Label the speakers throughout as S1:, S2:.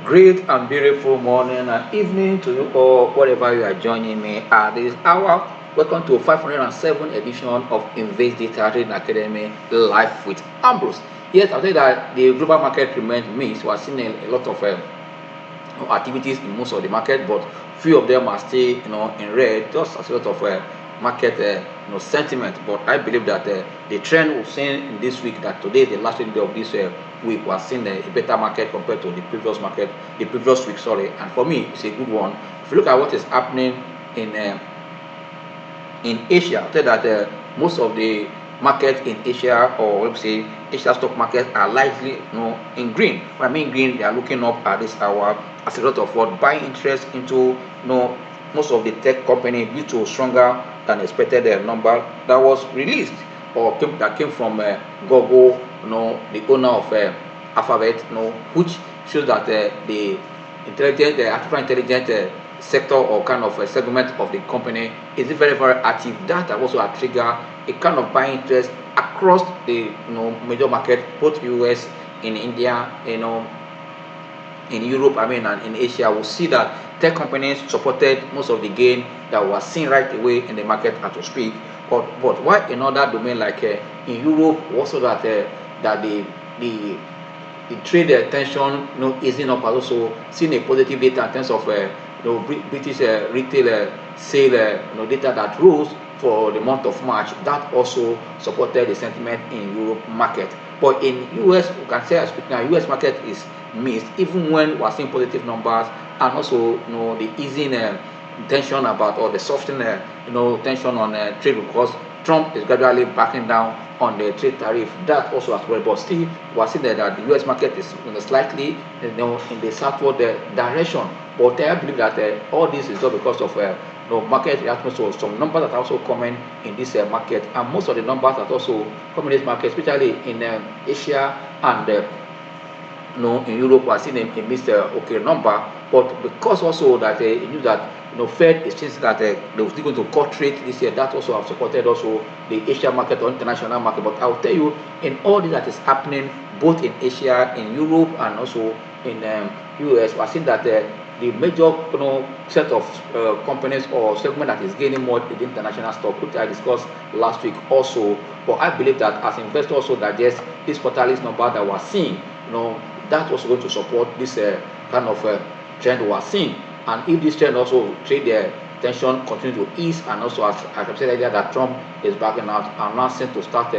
S1: Great and beautiful morning and evening to you all, wherever you are joining me at this hour. Welcome to 507 edition of Invest Data Trading Academy live with Ambrose. Yes, I'll tell you that the global market remains mixed. We are seeing a lot of activities in most of the market, but few of them are still in red, just as a lot of market sentiment. But I believe that the trend we've seen in this week, that today is the last day of this week, we are seeing a better market compared to the previous week, sorry. And for me, it's a good one. If you look at what is happening in uh, in Asia, I'll tell you that most of the market in Asia, or let's say Asia stock market, are likely in green. When I mean green, they are looking up at this hour as a result of what buying interest into most of the tech company due to stronger than expected number that was released or that came from Google, the owner of Alphabet, which shows that the artificial intelligence sector or kind of a segment of the company is very very active. That also a trigger a kind of buying interest across the major market, both US, in India, in Europe, I mean, and in Asia. We'll see that tech companies supported most of the gain that was seen right away in the market as to speak. But why in other domain like in Europe also that the trade tension easing up, has also seen a positive data in terms of British retail sale data that rose for the month of March. That also supported the sentiment in Europe market. But in US, we can say, as speak now, US market is mixed, even when we're seeing positive numbers, and also the easing tension about, or the softening tension on trade, because Trump is gradually backing down on the trade tariff. That also as well. But still, we are seeing that the US market is slightly in the southward direction. But I believe that all this is not because of market reaction. So some numbers that are also coming in this market, and most of the numbers that also come in this market, especially in Asia and in Europe, we are seeing a missed okay number. But because also that you knew that Fed is thinking that they were still going to cut rate this year, that also have supported also the Asia market or international market. But I will tell you, in all this that is happening both in Asia, in Europe, and also in US, we are seeing that the major set of companies or segment that is gaining more in the international stock, which I discussed last week also. But I believe that as investors also digest this quarterly number that we're seeing, that's also going to support this kind of trend we are seeing. And if this trend also trade tension continue to ease, and also as I've said earlier that Trump is backing out, I'm now set to start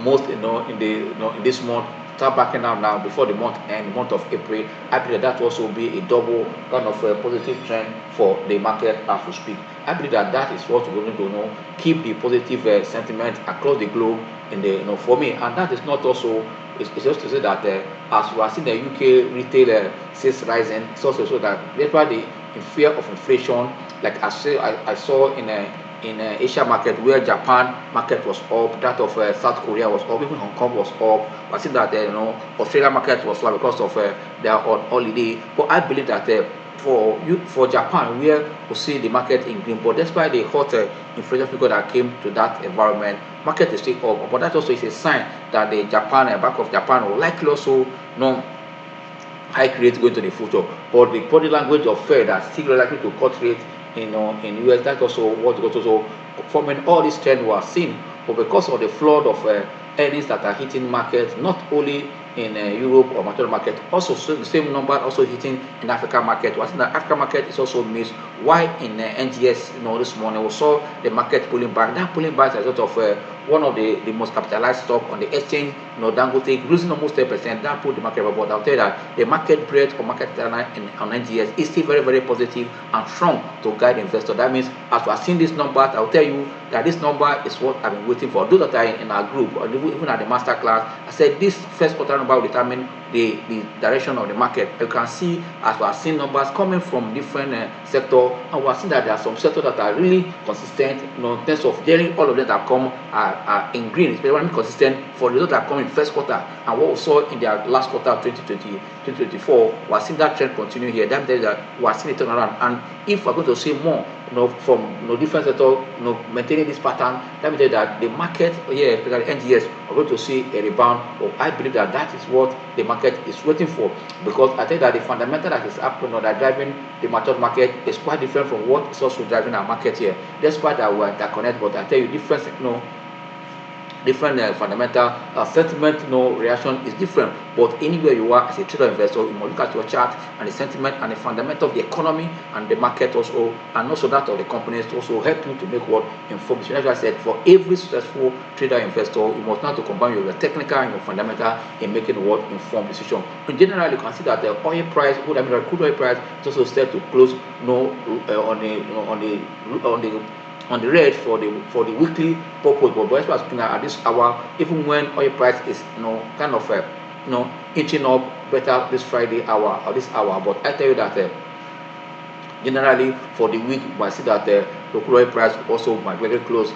S1: most in the in this month, start backing out now before the month end, the month of April. I believe that also be a double kind of positive trend for the market as we speak. I believe that is what we're going to keep the positive sentiment across the globe in the for me. And that is not also, it's just to say that as we are seeing the UK retail sales rising, it's also so that therefore the in fear of inflation, like I saw in Asia market, where Japan market was up, that of South Korea was up, even Hong Kong was up. I see that Australia market was flat because of their on holiday. But I believe that for Japan, where we see the market in green, but despite the hot inflation figure that came to that environment, market is still up. But that also is a sign that the Japan Bank of Japan will likely also high rate going to the future. But the body language of Fed are still likely to cut rate in US. That's also what is also forming all this trend we are seeing. But because of the flood of earnings that are hitting markets, not only in Europe or material market, also so the same number also hitting in African market. I think the African market is also missed. Why in NGX, this morning we saw the market pulling back. That pulling back is a result of one of the most capitalized stock on the exchange, Dangote, losing almost 10%. That put the market up. But I'll tell you that the market breadth or market on NGX is still very, very positive and strong to guide investors. That means as we are seeing these numbers, I'll tell you that this number is what I've been waiting for. Those that are in our group, or even at the master class, I said this first quarter number will determine the direction of the market. You can see as we are seeing numbers coming from different sectors, and we are seeing that there are some sectors that are really consistent, in terms of daily, all of them that come are in green, especially when consistent. For those that come in first quarter and what we saw in their last quarter of 2024, we're seeing that trend continue here. That means that we're seeing a turnaround. And if we're going to see more, from different sector, maintaining this pattern, that means that the market here, especially NGX, are going to see a rebound. I believe that is what the market is waiting for, because I think that the fundamental that is happening, that driving the matured market, is quite different from what is also driving our market here. Despite that we're interconnected, but I tell you, different fundamental sentiment, reaction is different. But anywhere you are as a trader investor, you must look at your chart and the sentiment and the fundamental of the economy and the market also, and also that of the companies to also help you to make what informed decision. As I said, for every successful trader investor, you must know how to combine your technical and your fundamental in making what informed decision. In general, you can see that the oil price, crude oil price, is also set to close on the red for the weekly purpose. But as speaking at this hour, even when oil price is kind of inching up better this Friday hour or this hour, but I tell you that generally for the week, we see that the crude oil price also might very close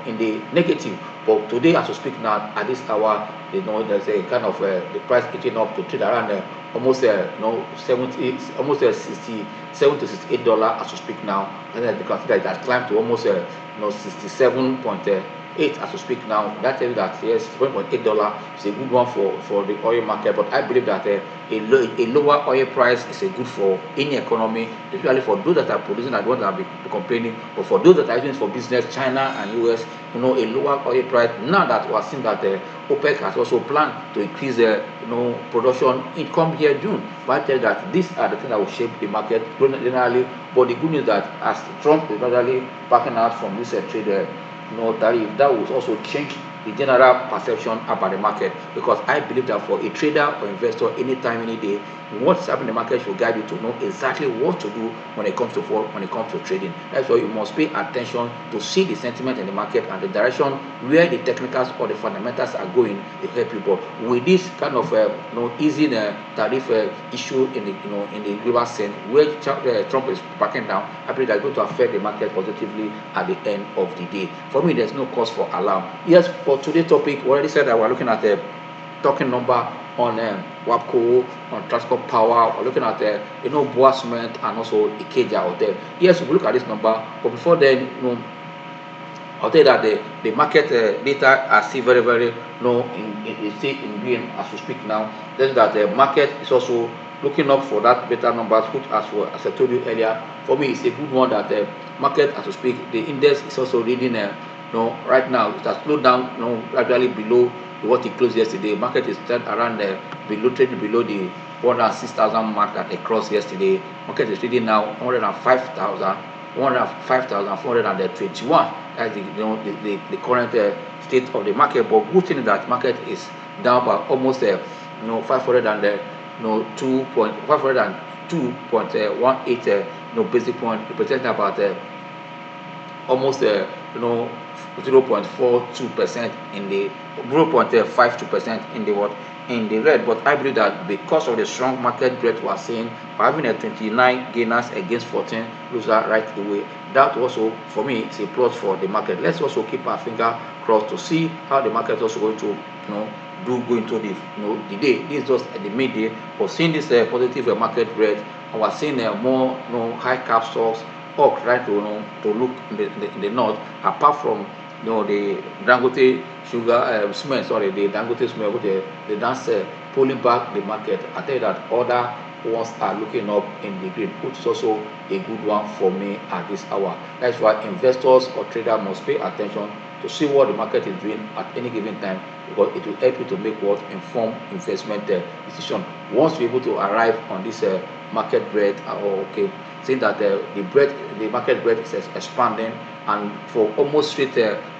S1: in the negative. But today, as we speak now, at this hour, there's a kind of the price inching up to trade around almost 70, almost $67 to $68 as we speak now. And then you can see that it has climbed to almost 67.8 as we speak now. That tells you that yes, $7.8 is a good one for the oil market. But I believe that a lower oil price is a good for any economy, especially for those that are producing and ones that have been complaining. But for those that are using for business, China and US, a lower oil price. Now that we are seeing that OPEC has also planned to increase production income here June. But I tell you that these are the things that will shape the market generally. But the good news that as Trump is gradually backing out from this trade tariff, that will also change the general perception about the market, because I believe that for a trader or investor, anytime, any day, what's happening in the market should guide you to know exactly what to do when it comes to trading. That's why you must pay attention to see the sentiment in the market and the direction where the technicals or the fundamentals are going to help you. But with this kind of easing tariff issue in the global scene, where Trump is backing down, I believe that's going to affect the market positively at the end of the day. For me, there's no cause for alarm. Yes, for today's topic, we already said that we're looking at the talking number on Wapco, on Transpower. We're looking at BUA cement and also Ikeja out there. Yes, we look at this number, but before then, I'll tell you that the market data are still very, very low in green as we speak now. Then that the market is also looking up for that better numbers, which as I told you earlier, for me it's a good one that the market as we speak, the index is also reading right now it has slowed down gradually below what it closed yesterday. Market is around trading below the 106,000 mark that they crossed yesterday. Market is trading now 105,421. That's the current state of the market. But good thing is that market is down by almost 502.18 basic point, representing about almost 0.42% in the 0.52% in the red. But I believe that because of the strong market breadth we are seeing, we're having a 29 gainers against 14 losers right away. That also for me is a plus for the market. Let's also keep our finger crossed to see how the market is also going to do go into the day. This is just the midday, but seeing this positive market breadth, and we're seeing more high cap stocks up trying to look in the north, apart from the Dangote sugar cement, the Dangote cement, with the dance pulling back the market. I tell you that other ones are looking up in the green, which is also a good one for me at this hour. That's why investors or traders must pay attention to see what the market is doing at any given time, because it will help you to make what informed investment decision. Once you're able to arrive on this market breadth, seeing that the market breadth is expanding, and for almost straight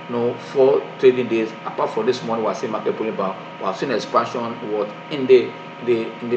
S1: 4 trading days, apart from this morning, we're seeing market pulling back. We're seeing expansion in the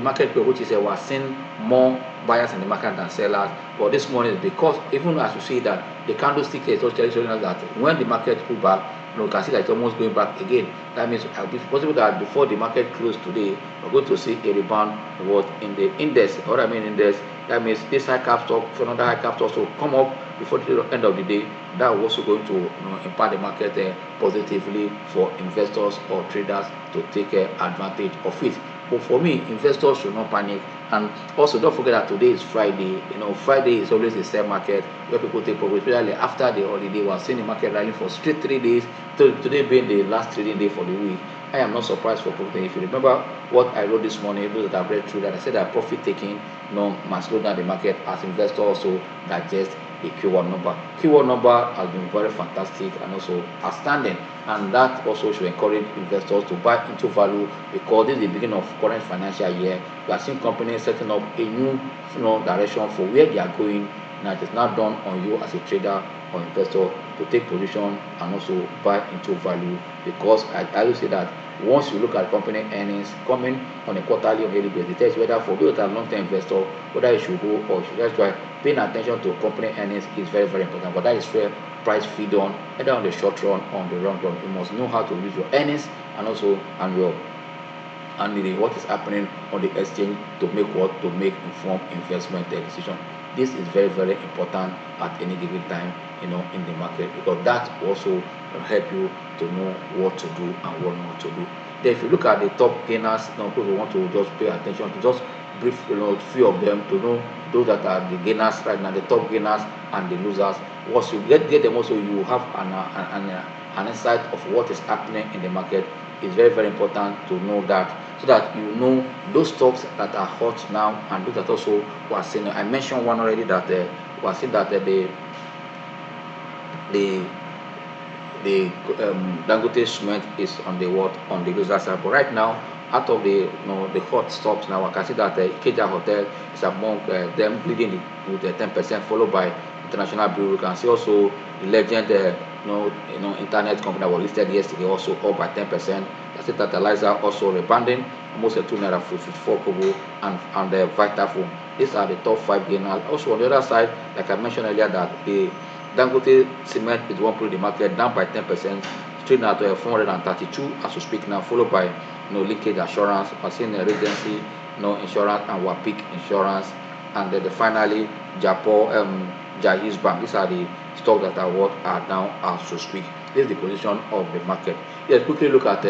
S1: market breadth, which is we're seeing more buyers in the market than sellers. But this morning, because even as you see that the candlestick is also showing us that when the market pull back, you can see that it's almost going back again. That means it's possible that before the market closed today, we're going to see a rebound what in the index. What I mean index, that means this high cap stock for another high cap stock to come up before the end of the day. That will also going to impact the market positively for investors or traders to take advantage of it. But for me, investors should not panic. And also, don't forget that today is Friday. Friday is always a sell market where people take profit, especially after the holiday. We are seeing the market rallying for straight 3 days. Today being the last trading day for the week. I am not surprised for profit. If you remember what I wrote this morning, those that have read through that, I said that profit taking must slow down the market as investors also digest the Q1 number. Q1 number has been very fantastic and also outstanding, and that also should encourage investors to buy into value because this is the beginning of current financial year. We are seeing companies setting up a new direction for where they are going. Now it is now done on you as a trader or investor to take position and also buy into value, because I will say that once you look at company earnings coming on a quarterly or daily basis, it tells whether for those that are long-term investor whether you should go or you should. That's why paying attention to company earnings is very, very important. But that is where price feed on, either on the short run or on the long run. You must know how to use your earnings and also what is happening on the exchange to make informed investment decision. This is very, very important at any given time in the market, because that also help you to know what to do and what not to do. Then if you look at the top gainers, people want to just pay attention to just brief few of them to know those that are the gainers right now, the top gainers and the losers. Once you get them also, you have an insight of what is happening in the market. It's very, very important to know that, so that you know those stocks that are hot now and those that also were seeing. I mentioned one already that we are seeing that the Dangote cement is on the loser side. But right now, out of the the hot stocks now, I can see that Ikeja Hotel is among them, leading with 10%, followed by International BUA. You can see also the Legend internet company that was listed yesterday also up by 10%. I see Fertilizer also rebounding almost a 2 naira 54 kobo, and the Vitafoam. These are the top 5 gainers. Also on the other side, like I mentioned earlier, that the Dangote cement is one put the market down by 10%, trading at 432 as we speak now, followed by Linkage Assurance, we're seeing Regency, Insurance, and Wapik Insurance, and then finally Jaiz Bank. These are the stocks that are now as we speak. This is the position of the market. Let's quickly look at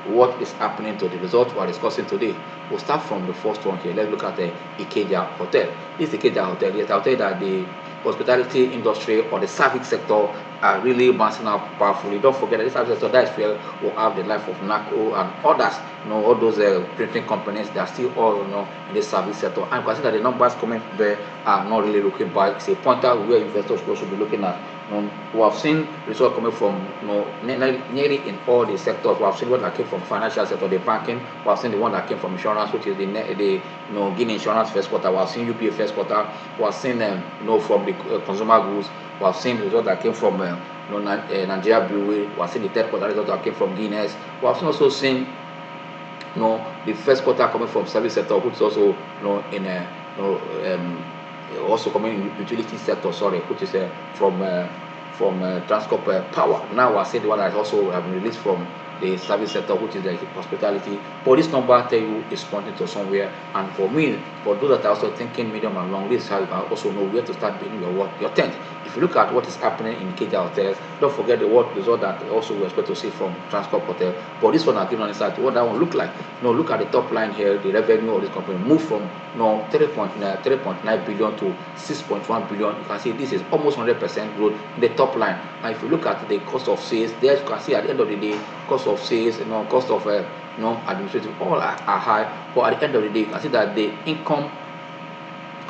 S1: what is happening to the results we are discussing today. We'll start from the first one here. Let's look at the Ikeja Hotel. This Ikeja Hotel, yes, I'll tell you that the hospitality industry or the service sector are really bouncing up powerfully. Don't forget that this service sector, that is where we'll have the life of NACO and others. All those printing companies, they are still all in the service sector. And you can see that the numbers coming there are not really looking bad. It's a pointer where investors should be looking at. We have seen results coming from nearly in all the sectors. We have seen one that came from financial sector, the banking. We have seen the one that came from insurance, which is the Guinea Insurance first quarter. We have seen UPA first quarter. We have seen from the consumer goods. We have seen the result that came from Nigeria BUA. We have seen the third quarter result that came from Guinness. We have also seen the first quarter coming from service sector, which is also also coming in utility sector, which is from Transpower. Now we're seeing the one that also have been released from the service sector, which is the hospitality. But this number tell you is pointing to somewhere. And for me, for those that are also thinking medium and long, this is how you can also know where to start building your tent. If you look at what is happening in Ikeja Hotels, don't forget the result that also we expect to see from Transport Hotel. But this one, I've given on the side what that one look like. Look at the top line here. The revenue of this company moved from 3.9 billion to 6.1 billion. You can see this is almost 100% growth in the top line. And if you look at the cost of sales, there you can see at the end of the day, cost of sales, cost of administrative, all are high. But at the end of the day, you can see that the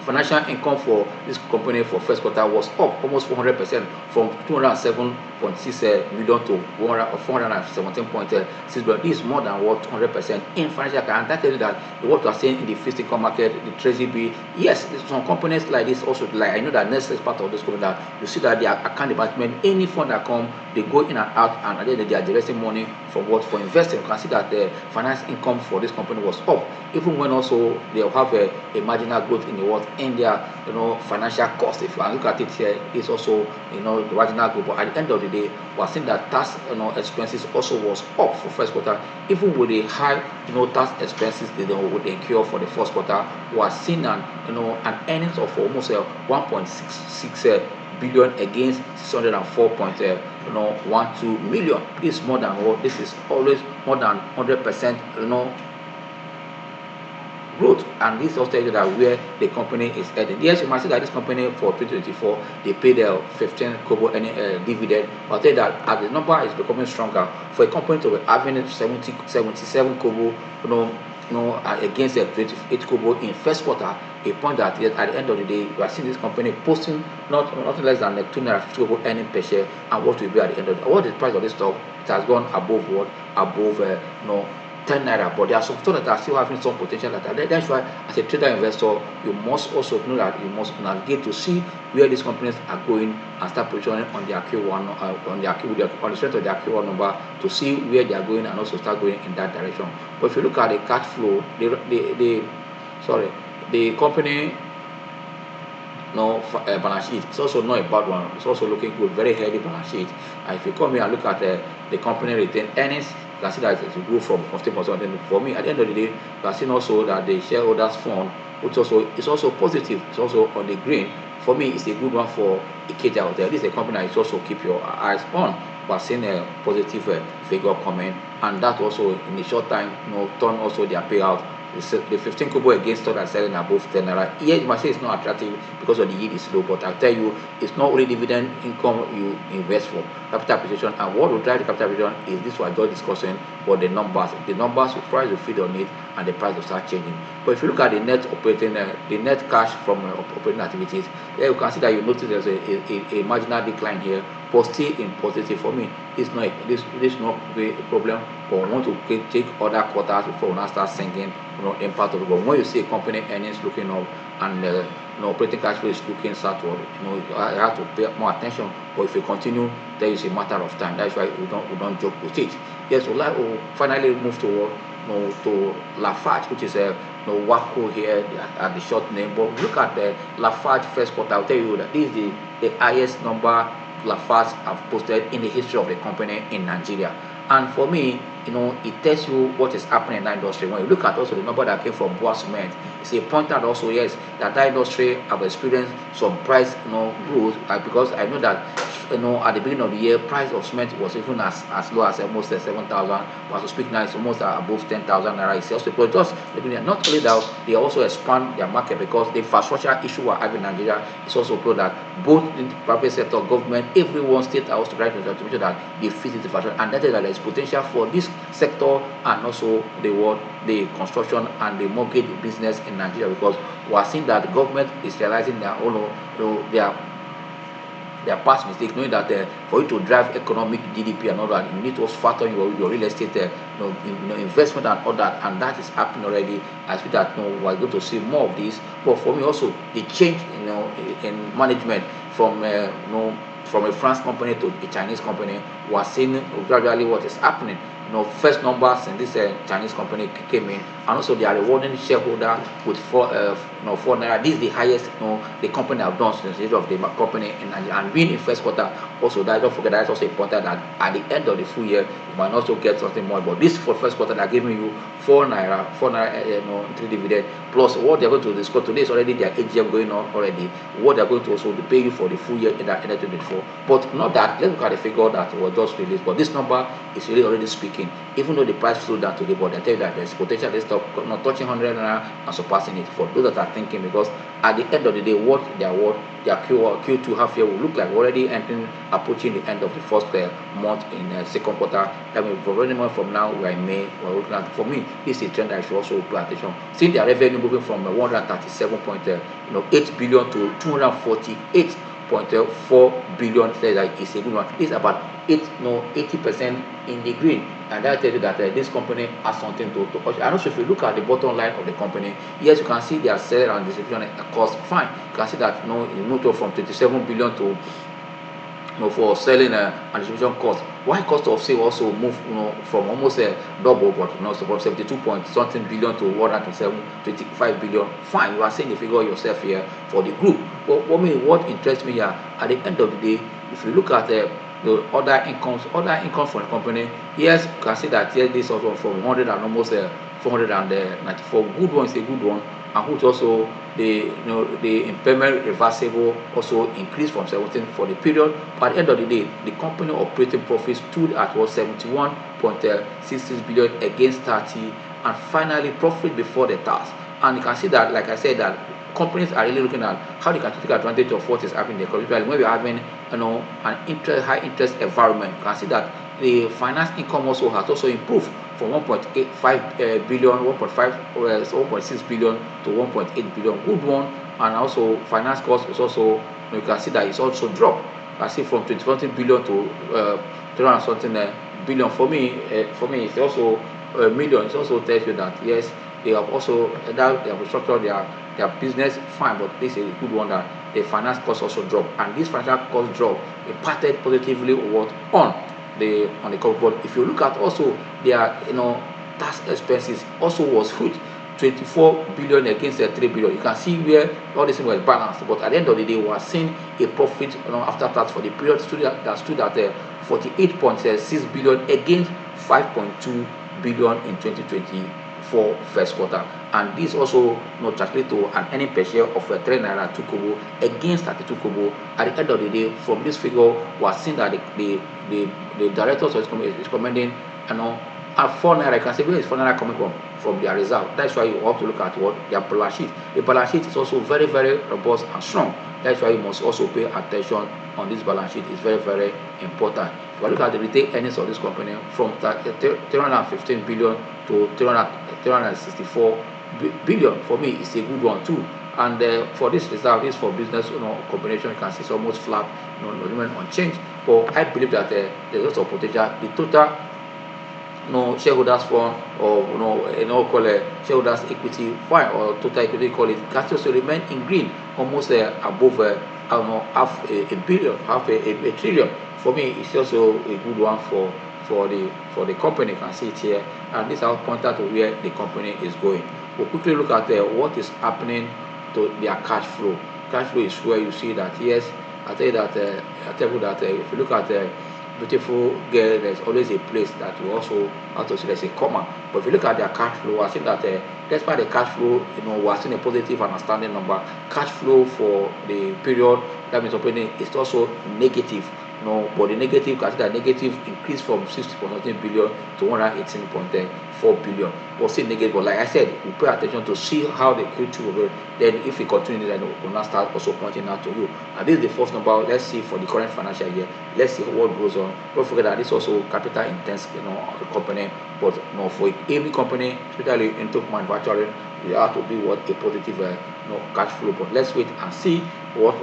S1: financial income for this company for first quarter was up almost 400% from 207.6 million to 417.6 billion. This is more than 200% in financial account. And that tells you that what we are saying in the fixed income market, the treasury bill, yes, some companies like this also, like I know that next is part of this company, that you see that their account department, any fund that come, they go in and out, and at the end of the day, they are generating money for investing. You can see that the finance income for this company was up, even when also they have a marginal growth in their financial cost. If you look at it here, it's also the marginal growth. But at the end of the day, we are seeing that tax expenses also was up for first quarter, even with the high tax expenses they would incur for the first quarter. We are seeing an earnings of almost 1.66 billion against 604.12 million. This is more than what this is always more than 100% growth, and this also tells you that where the company is heading. Yes, you might say that this company for 2024 they paid 15 kobo any dividend, but I tell you that as the number is becoming stronger for a company to be having 77 kobo against 28 kobo in first quarter, a point that yes, at the end of the day you are seeing this company posting not less than 2.50 kobo earning per share, and what will be at the end of the what is the price of this stock? It has gone above what? Above 10 naira, but there are some stocks that are still having some potential that are there. That's why as a trader investor you must also know that you must navigate to see where these companies are going and start positioning on their Q1 on the strength of their Q1 number to see where they are going and also start going in that direction. But if you look at the cash flow, the company balance sheet, it's also not a bad one. It's also looking good, very healthy balance sheet. And if you come here and look at the company retained earnings, you can see that it will grow from 15%. And for me, at the end of the day, you can see also that the shareholders fund, which also is also positive, it's also on the green. For me, it's a good one for Ikeja Hotel. This is a company that you also keep your eyes on. But seeing a positive figure coming, and that also in a short time, turn also their payout. The 15 kobo against stock are selling above 10 naira. Here you might say it's not attractive because of the yield is low, but I'll tell you it's not only dividend income you invest for capital appreciation, and what will drive the capital appreciation is this what I just discussing, but the numbers will price will feed on it and the price will start changing. But if you look at the net operating the net cash from operating activities, there you can see that you notice there's a marginal decline here, but still in positive. For me, it's not this not a problem, but we want to take other quarters before we now start sinking impact of it. But when you see a company earnings looking up and operating cash flow is looking southward, you have to pay more attention. But if you continue, there is a matter of time. That's why we don't joke with it. Yes, we'll finally move to Lafarge, which is Wapco here at the short name. But look at the Lafarge first quarter. I'll tell you that this is the highest number Lafarge have posted in the history of the company in Nigeria. And for me, it tells you what is happening in that industry. When you look at also the number that came from BUA cement, it's a point out also, yes, that industry have experienced some price growth, because I know that at the beginning of the year price of cement was even as low as almost 7,000, but to speak now it's almost above 10,000 naira. It's also just not only that, they also expand their market because the infrastructure issue we're having in Nigeria is also clear that both in the private sector, government, everyone, state are also trying to make sure that they fit the infrastructure, and that is that there is potential for this sector and also the construction and the mortgage business in Nigeria, because we are seeing that the government is realizing their past mistakes, knowing that for you to drive economic GDP and all that, you need to also factor in your real estate investment and all that, and that is happening already. I feel that we're going to see more of this. But for me also, the change in management from a France company to a Chinese company, we are seeing gradually what is happening. First numbers in this Chinese company came in, and also they are rewarding shareholder with 4 naira. This is the highest the company have done since the history of the company in Nigeria, and being in first quarter also. That don't forget that is also important that at the end of the full year you might also get something more. But this for first quarter, they are giving you 4 naira, 3 dividend plus what they are going to discuss today is already their AGM going on already. What they are going to also pay you for the full year in that 2024. But not that, let's look at the figure that was just released. But this number is really already speaking. Even though the price slowed down today, but I tell you that there's potential they stop not touching 100 naira and surpassing it for those that are thinking, because at the end of the day, what their Q2 half year will look like already approaching the end of the first month in second quarter. I mean, for any month from now, we are in May. We're looking at, for me, this is a trend that I should also pay attention. Seeing their revenue moving from 137.8 billion to 248.4 billion, like it's a good one. It's about 80% in the green, and that tells you that this company has something to push. And also, if you look at the bottom line of the company, yes, you can see their sales and distribution cost fine. You can see that you moved from 27 billion to for selling and distribution cost. Why cost of sale also move from almost double, but from 72 point something billion to 125 billion. Fine, you are seeing the figure yourself here for the group. But for me, what interests me here at the end of the day, if you look at the other incomes from the company. Yes, you can see that yes, this also from 100 and almost 494. Good one is a good one, and which also the impairment reversible also increased from 17 for the period. But at the end of the day, the company operating profit stood at 71.66 billion against 30, and finally profit before the tax. And you can see that, like I said, that companies are really looking at how they can take advantage of what is happening in the economy. When we're having an high interest environment, you can see that the finance income also has also improved from 1.85 billion, 1.6 billion to 1.8 billion. Good one. And also finance cost is also, you can see that it's also dropped. You can see from 20 billion to 300 something billion. For me, it's also a million. It also tells you that yes, they have also they have restructured their business fine, but this is a good one that the finance cost also drop, and this financial cost drop impacted positively on the company. But if you look at also their tax expenses also was huge, 24 billion against 3 billion. You can see where all this was balanced, but at the end of the day we are seeing a profit after tax for the period that stood at 48.6 billion against 5.2 billion in 2024 first quarter. And this also translate to an earning per share of 3 naira 2 kobo against 32 kobo. At the end of the day, from this figure we are seeing that the directors is recommending at 4 naira. You can say where is 4 naira coming from their reserve. That's why you have to look at what their balance sheet. The balance sheet is also very, very robust and strong. That's why you must also pay attention on this balance sheet. It's very, very important. If you look at the retained earnings of this company from 315 billion to 364 billion, for me it's a good one too. And for this reserve, this for business combination, you can see it's almost flat, remain unchanged. But I believe that there's lots of potential. The total shareholders fund, or call it shareholders equity fine, or total equity call it, can also remain in green, almost above half a billion, half a trillion. For me it's also a good one for the company. You can see it here, and this will point out to where the company is going. We'll quickly look at what is happening to their cash flow. Cash flow is where you see that yes, I tell you that if you look at beautiful girl, there's always a place that you also have to see there's a comma. But if you look at their cash flow, I think that despite the cash flow, we are seeing a positive and outstanding number. Cash flow for the period that means operating is also negative. But the negative, consider negative increased from 60.9 billion to 118.4 billion. But still negative. But like I said, we pay attention to see how the Q2 will go. Then if we continue, then we'll now start also pointing out to you. And this is the first number. Let's see for the current financial year. Let's see what goes on. Don't forget that this is also capital intense, company. But for every company, especially into manufacturing, it has to be what a positive cash flow. But let's wait and see what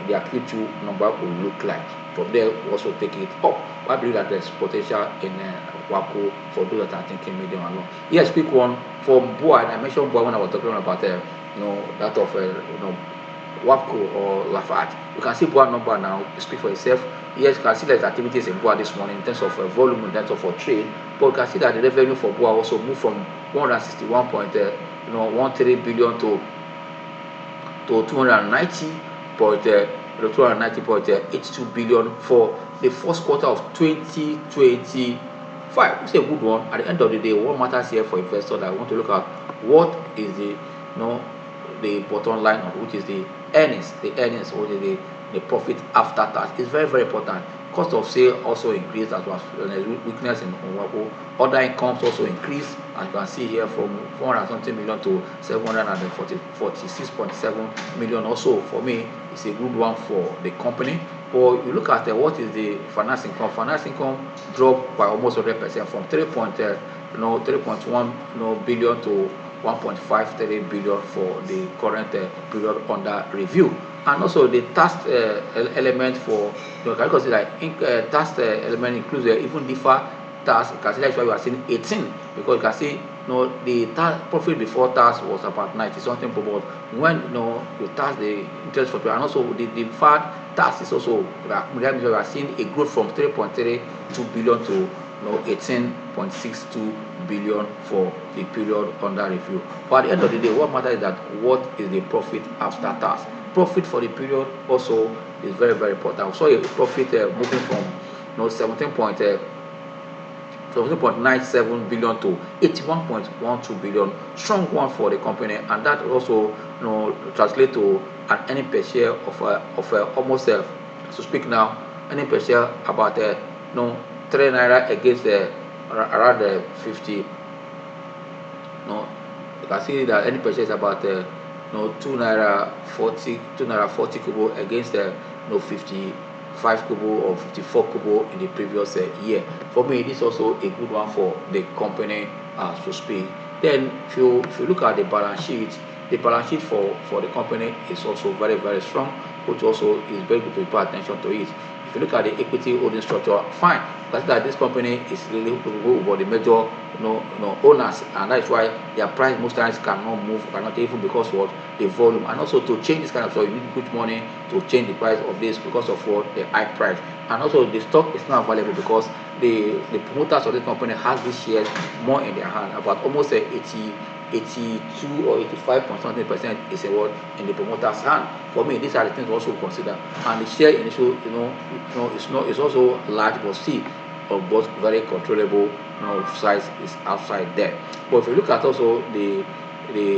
S1: their Q2 number will look like. From there, we also take it up. I believe that there's potential in Wapco for those that are thinking medium and long. Yes, quick one for BUA. I mentioned BUA when I was talking about that of Wapco or Lafayette. You can see BUA number now. Speak for itself. Yes, you can see there's activities in BUA this morning in terms of volume, in terms of trade. But you can see that the revenue for BUA also moved from 161.13 billion to 290.82 billion for the first quarter of 2025. It's a good one. At the end of the day, what matters here for investors, I want to look at what is the the bottom line, which is the earnings, which is the profit after tax. It's very, very important. Cost of sale also increased as well as weakness in Wapco. Other incomes also increased, as you can see here, from 400 something million to 746.7 million. Also, for me, it's a good one for the company. But you look at what is the finance income. Finance income dropped by almost 100% from 3.1 billion to 1.53 billion for the current period under review. And also the tax element for because tax element includes even deferred tax. You can see that's why we are seeing 18, because you can see the tax profit before tax was about 90 something, but when you tax the interest for people, and also the deferred tax is also we are seeing a growth from 3.32 billion to 18.62 billion for the period under review. But at the end of the day, what matters is that what is the profit after tax. Profit for the period also is very, very important. So a profit moving from no 17.97 billion to 81.12 billion. Strong one for the company, and that also translate to an earning per share of almost to speak now, earning per share about 3 naira against around 50. No, you can see that any purchase about 2 naira 40 kobo against 55 kobo or 54 kobo in the previous year. For me, this is also a good one for the company, so speak. Then if you look at the balance sheet for the company is also very, very strong, which also is very good to pay attention to it. If you look at the equity holding structure, fine. But that this company is really over the major owners, and that's why their price most times cannot move, cannot even because what the volume, and also to change this kind of stuff, you need good money to change the price of this because of what the high price, and also the stock is not available because the promoters of this company has these shares more in their hand, about almost 82 or 85 point something percent is a what in the promoter's hand. For me, these are the things also consider, and the share initial it's also large, but still but very controllable. Size is outside there. But if you look at also the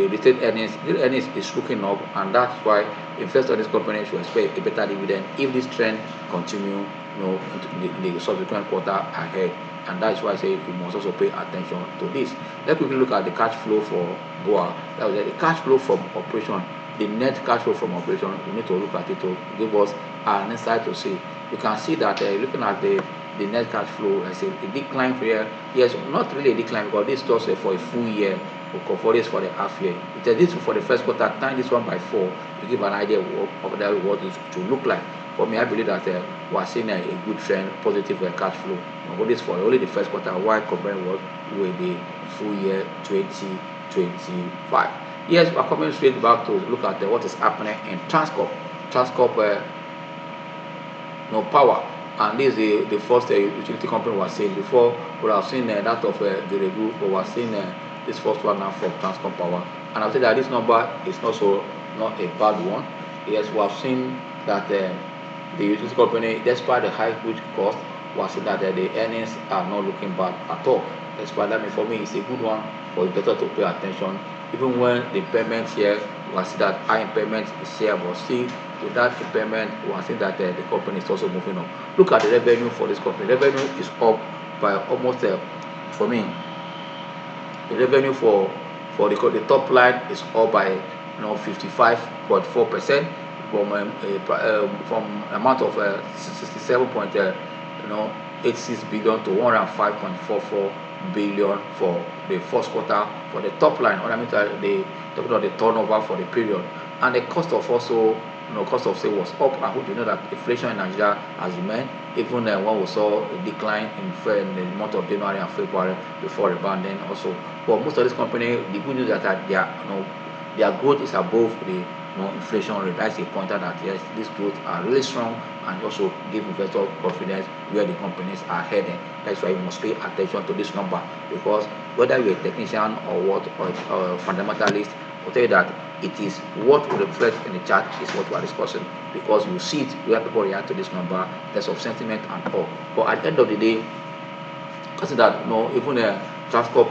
S1: retained earnings, the earnings is looking up, and that's why investors in this company should expect a better dividend if this trend continue in the subsequent quarter ahead. And that's why I say you must also pay attention to this. Let's quickly look at the cash flow for BUA. That was the cash flow from operation, the net cash flow from operation. We need to look at it to give us an insight to see. You can see that looking at the net cash flow, I say a decline here. Yes, not really a decline because this was for a full year. For this for the half year. It is this for the first quarter. Time this one by 4 to give an idea of what it to look like. For me, I believe that we are seeing a good trend, positive cash flow. But this for only the first quarter, while comparing with the full year 2025. Yes, we are coming straight back to look at what is happening in Transcorp Power. And this is the first utility company we are seeing. Before we have seen that of the review, but we are seeing this first one now from Transcorp Power. And I'll say that this number is also not a bad one. Yes, we have seen that the utility company, despite the high huge cost, we have seen that the earnings are not looking bad at all. Despite that, for me, it's a good one for investor to pay attention. Even when the impairment here, we see that high impairment is here, but still with that impairment, we see that the company is also moving up. Look at the revenue for this company. Revenue is up by almost for me. The revenue for the top line is up by 55.4% from amount of 67.86 billion to 105.44 billion for the first quarter for the top line. What I mean the turnover for the period, and the cost of also cost of sale was up. I hope you know that inflation in Nigeria has remained, even when we saw a decline in the month of January and February before rebounding also. But most of this company, the good news is that their growth is above the inflation rate. That's a pointer that yes, these growth are really strong and also give investors confidence where the companies are heading. That's why you must pay attention to this number, because whether you're a technician or what or a fundamentalist, I'll tell you that it is what will reflect in the chart is what we are discussing, because you see it where people react to this number, there's of sentiment and all. But at the end of the day, consider that even Transcorp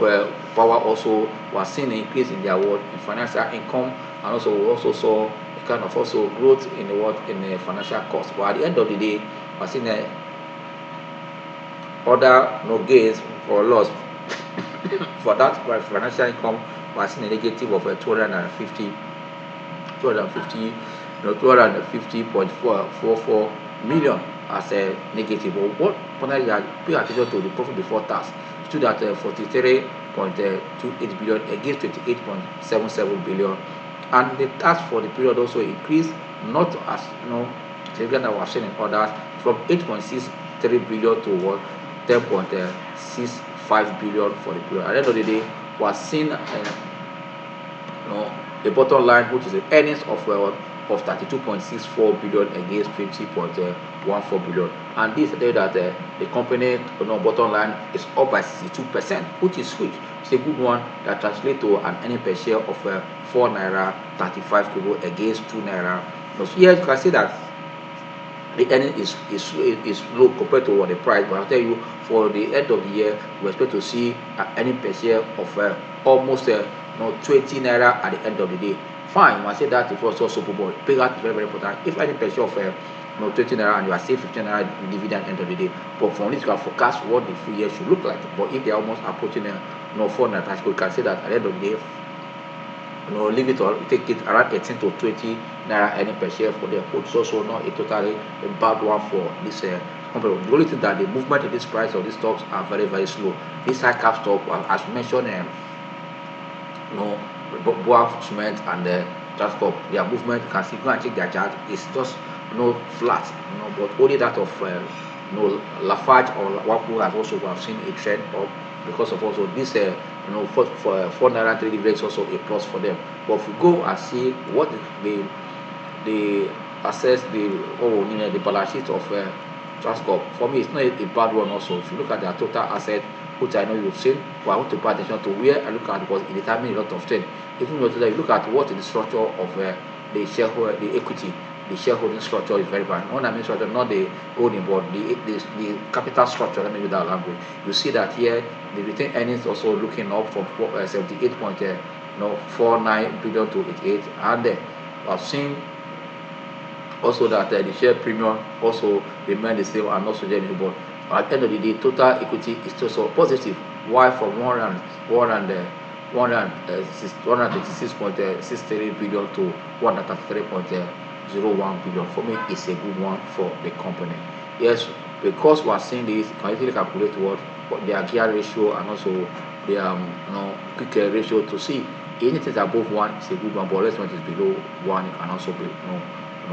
S1: Power also was seeing an increase in their in financial income, and also we also saw a kind of also growth in the financial cost. But at the end of the day, we're seeing other gains or loss for that financial income. We're seeing a negative of 250.44 million as a negative. But what pay attention to the profit before tax stood at 43.28 billion against 28.77 billion, and the tax for the period also increased, not as significant as we have seen in others, from 8.63 billion to 10.65 billion for the period. At the end of the day, we are seeing the bottom line, which is the earnings of 32.64 billion against 20.14 billion. And this tells that the company bottom line is up by 62%, which is huge. It's a good one that translates to an earning per share of 4 naira 35 kobo against 2 naira. So here you can see that the earning is low compared to what the price. But I'll tell you, for the end of the year, we expect to see earning per share of almost 20 naira at the end of the day. Fine, I say that it was also but payout is very important. If earning per share of 20 naira and you are saving 15 naira dividend at the end of the day, but from this you can forecast what the full year should look like. But if they are almost approaching 4 naira, we can say that at the end of the day, leave it or take it around 18 to 20 naira earning per share for them. It's also not a totally a bad one for this company. The only thing that the movement in this price of these stocks are very, very slow. This high cap stock, as mentioned, BUA cement and Transcorp, their movement, you can see, go and check their chart, it's just flat, but only that of Lafarge or Wapco has also have seen a trend up because of also this for 4 naira trading rate is also a plus for them. But if you go and see what the assess the balance sheet of Transcorp, for me it's not a bad one also. If you look at their total asset, which I know you've seen, but I want to pay attention to where I look at because it determines a lot of things. Even though you look at what is the structure of the shareholder, the equity, the shareholding structure is very bad. Not the structure, not the holding, but the capital structure. Let me use that language. You see that here the retained earnings also looking up from 78.49 billion to 88, and I've seen also that the share premium also remain the same and not so generally, but at the end of the day, total equity is also positive. Why from 136.63 billion to 133.01 billion? For me, it's a good one for the company. Yes, because we are seeing this, you can easily calculate what their gear ratio and also their quick ratio to see anything above 1 is a good one, but less when it is below 1, it can also be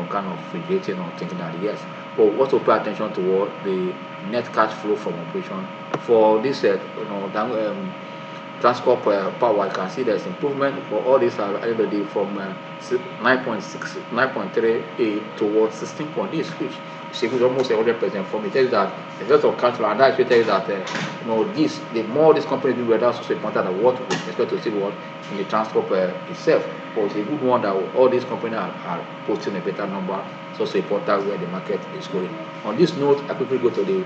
S1: kind of regretting or thinking that yes. But what to pay attention to what the net cash flow from operation for this Transcorp power, you can see there's improvement for all this at the end of the day from 9.38 towards 16.8, which is almost 100% for me. It tells you that there's a lot of cash flow, and that actually tells you that the more this company do, that's also important than what we expect to see what in the Transcorp itself. But it's a good one that all these companies are posting a better number. It's also important where the market is going. On this note, I quickly go to the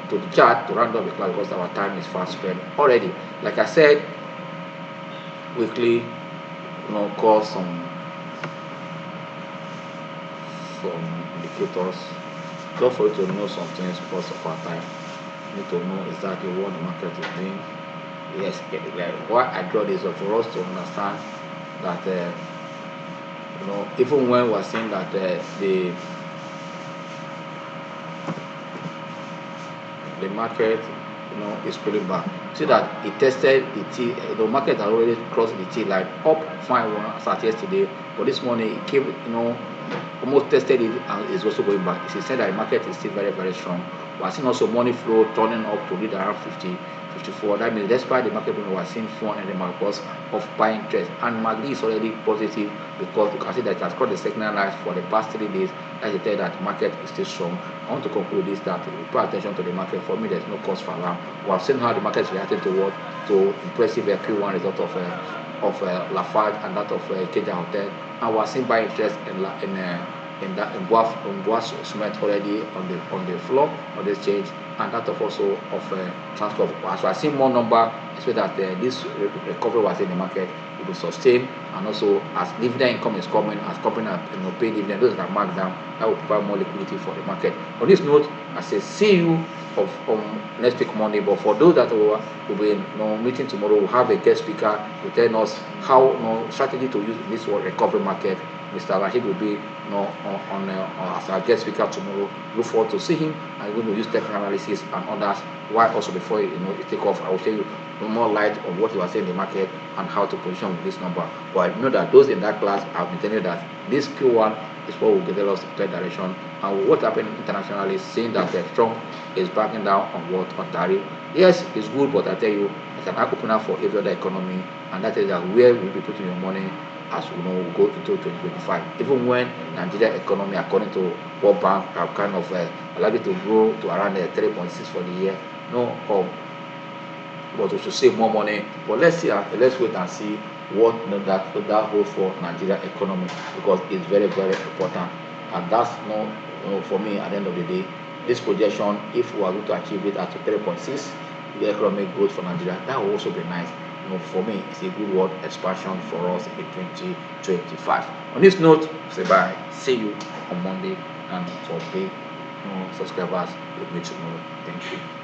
S1: to the chart to round up the class because our time is fast spent already. Like I said, weekly call some indicators just for you to know some things because of our time. You need to know exactly what the market is doing. Yes, like why I draw this up for us to understand that even when we're saying that the market is pulling back, see that it tested the T, the market had already crossed the T line up fine one start yesterday, but this morning it came almost tested it and is also going back. It said that the market is still very, very strong. We are seeing also money flow turning up to read around 54. That means despite the market we are seeing fund and the markets of buying interest, and MACD is already positive because you can see that it has crossed the secondary line for the past 3 days. As I tell that the market is still strong. I want to conclude this that we pay attention to the market. For me, there's no cause for alarm. We have seen how the market is reacting to impressive Q1 result of Lafarge and that of Ikeja Hotel, and we are seeing buying interest in BUA cement already on the floor on the exchange, and that of also of Transcorp. As we are seeing more number, so that this recovery was in the market will be sustained, and also as dividend income is coming, as company pay dividend, those that mark down, that will provide more liquidity for the market. On this note, I say see you on next week Monday. But for those that will be meeting tomorrow, we'll have a guest speaker to tell us how strategy to use this recovery market. Mr. Rashid will be as our guest speaker tomorrow. Look forward to see him, and we're going to use technical analysis and others. Why also before you take off, I will show you more light on what you are saying in the market and how to position with this number. But I know that those in that class have been telling you that this Q1 is what will get us third direction. And what happened internationally, seeing that Trump is backing down on tariff. Yes, it's good, but I tell you, it's an eye opener for every other economy, and that is that where we'll be putting your money as we go into 2025. Even when Nigeria economy, according to World Bank, have kind of allowed it to grow to around 3.6 for the year. But we should save more money. But let's wait and see what that holds for Nigeria economy, because it's very, very important, and that's for me, at the end of the day, this projection, if we are going to achieve it at 3.6, the economic growth for Nigeria, that will also be nice. For me, it's a good word expansion for us in 2025. On this note, say bye. See you on Monday, and for big subscribers, we'll meet tomorrow. Thank you.